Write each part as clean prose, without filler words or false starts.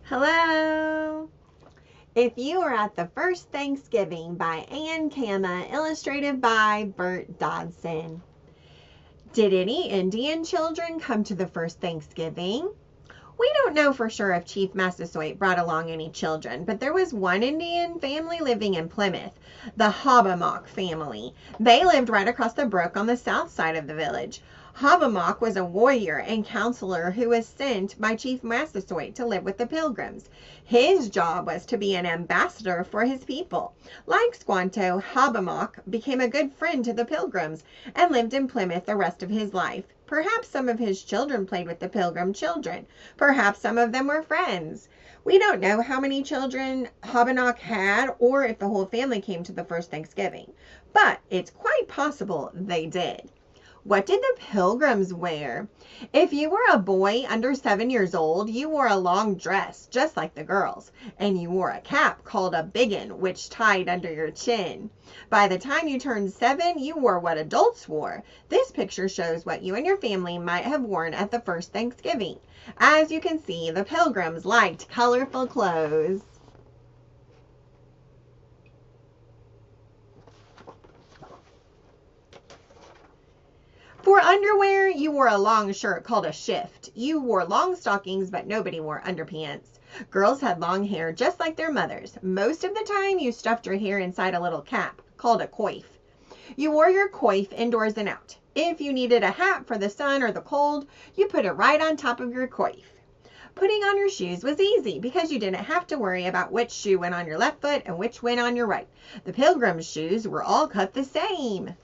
Hello! If You Were at the First Thanksgiving by Anne Kamma, illustrated by Bert Dodson. Did any Indian children come to the first Thanksgiving? We don't know for sure if Chief Massasoit brought along any children, but there was one Indian family living in Plymouth, the Wampanoag family. They lived right across the brook on the south side of the village. Wampanoag was a warrior and counselor who was sent by Chief Massasoit to live with the Pilgrims. His job was to be an ambassador for his people. Like Squanto, Wampanoag became a good friend to the Pilgrims and lived in Plymouth the rest of his life. Perhaps some of his children played with the Pilgrim children. Perhaps some of them were friends. We don't know how many children Wampanoag had or if the whole family came to the first Thanksgiving, but it's quite possible they did. What did the Pilgrims wear? If you were a boy under 7 years old, you wore a long dress, just like the girls, and you wore a cap called a biggin, which tied under your chin. By the time you turned 7, you wore what adults wore. This picture shows what you and your family might have worn at the first Thanksgiving. As you can see, the Pilgrims liked colorful clothes. For underwear, you wore a long shirt called a shift. You wore long stockings, but nobody wore underpants. Girls had long hair just like their mothers. Most of the time, you stuffed your hair inside a little cap called a coif. You wore your coif indoors and out. If you needed a hat for the sun or the cold, you put it right on top of your coif. Putting on your shoes was easy because you didn't have to worry about which shoe went on your left foot and which went on your right. The Pilgrims' shoes were all cut the same.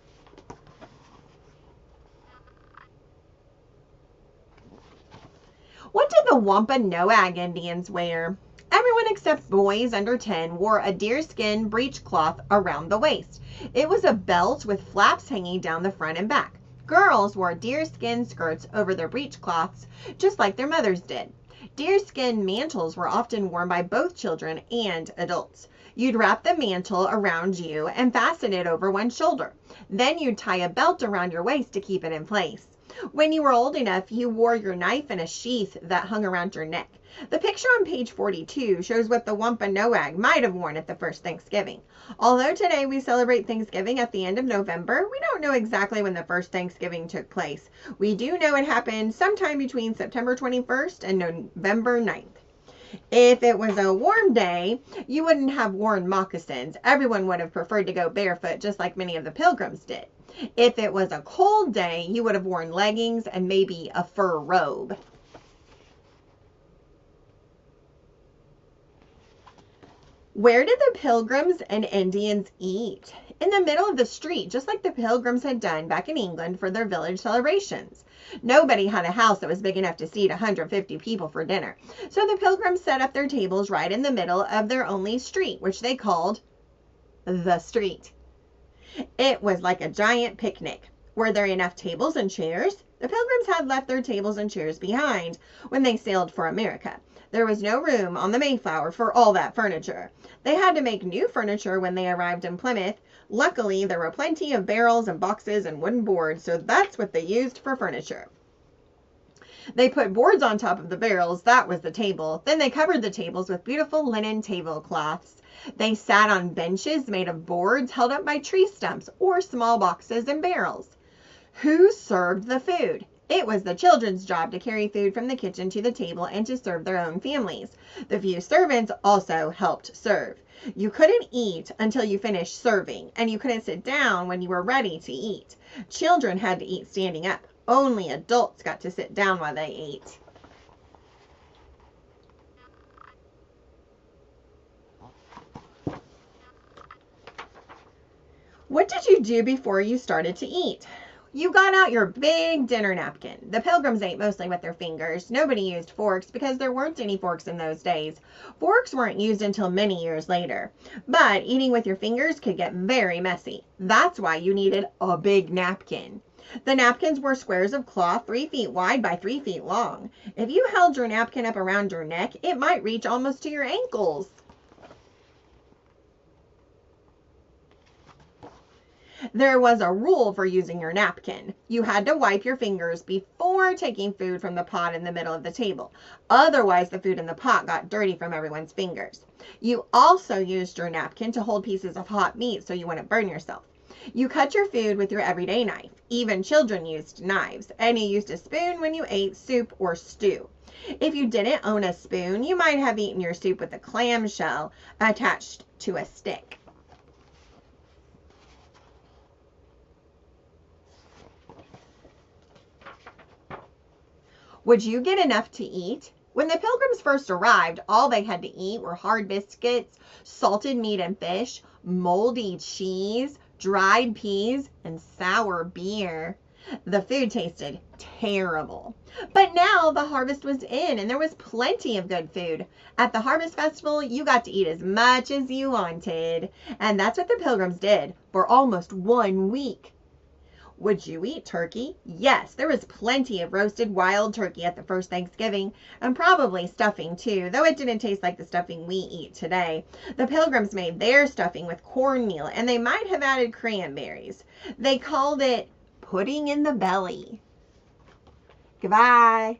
What did the Wampanoag Indians wear? Everyone except boys under 10 wore a deerskin breechcloth around the waist. It was a belt with flaps hanging down the front and back. Girls wore deerskin skirts over their breechcloths, just like their mothers did. Deerskin mantles were often worn by both children and adults. You'd wrap the mantle around you and fasten it over one shoulder. Then you'd tie a belt around your waist to keep it in place. When you were old enough, you wore your knife in a sheath that hung around your neck. The picture on page 42 shows what the Wampanoag might have worn at the first Thanksgiving. Although today we celebrate Thanksgiving at the end of November, we don't know exactly when the first Thanksgiving took place. We do know it happened sometime between September 21st and November 9th. If it was a warm day, you wouldn't have worn moccasins. Everyone would have preferred to go barefoot, just like many of the Pilgrims did. If it was a cold day, you would have worn leggings and maybe a fur robe. Where did the Pilgrims and Indians eat? In the middle of the street, just like the Pilgrims had done back in England for their village celebrations. Nobody had a house that was big enough to seat 150 people for dinner. So the Pilgrims set up their tables right in the middle of their only street, which they called the street. It was like a giant picnic. Were there enough tables and chairs? The Pilgrims had left their tables and chairs behind when they sailed for America. There was no room on the Mayflower for all that furniture. They had to make new furniture when they arrived in Plymouth. Luckily, there were plenty of barrels and boxes and wooden boards, so that's what they used for furniture. They put boards on top of the barrels. That was the table. Then they covered the tables with beautiful linen tablecloths. They sat on benches made of boards held up by tree stumps or small boxes and barrels. Who served the food? It was the children's job to carry food from the kitchen to the table and to serve their own families. The few servants also helped serve. You couldn't eat until you finished serving, and you couldn't sit down when you were ready to eat. Children had to eat standing up. Only adults got to sit down while they ate. What did you do before you started to eat? You got out your big dinner napkin. The Pilgrims ate mostly with their fingers. Nobody used forks because there weren't any forks in those days. Forks weren't used until many years later. But eating with your fingers could get very messy. That's why you needed a big napkin. The napkins were squares of cloth 3 feet wide by 3 feet long. If you held your napkin up around your neck, it might reach almost to your ankles. There was a rule for using your napkin. You had to wipe your fingers before taking food from the pot in the middle of the table. Otherwise, the food in the pot got dirty from everyone's fingers. You also used your napkin to hold pieces of hot meat so you wouldn't burn yourself. You cut your food with your everyday knife. Even children used knives, and you used a spoon when you ate soup or stew. If you didn't own a spoon, you might have eaten your soup with a clamshell attached to a stick. Would you get enough to eat? When the Pilgrims first arrived, all they had to eat were hard biscuits, salted meat and fish, moldy cheese, dried peas, and sour beer. The food tasted terrible. But now the harvest was in and there was plenty of good food. At the harvest festival, you got to eat as much as you wanted. And that's what the Pilgrims did for almost 1 week. Would you eat turkey? Yes, there was plenty of roasted wild turkey at the first Thanksgiving, and probably stuffing too, though it didn't taste like the stuffing we eat today. The Pilgrims made their stuffing with cornmeal, and they might have added cranberries. They called it pudding in the belly. Goodbye.